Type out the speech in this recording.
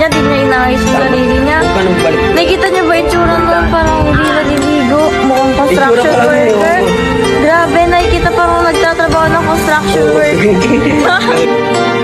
niya, di niya inayos yung sarili niya. Paano balik? Nakikita niyo ba yung tsura nun? Parang hindi naliligo. Mukhang construction Itsura pa lang yun, worker. oo. Grabe, nakikita parang nagtatrabaho ng construction worker.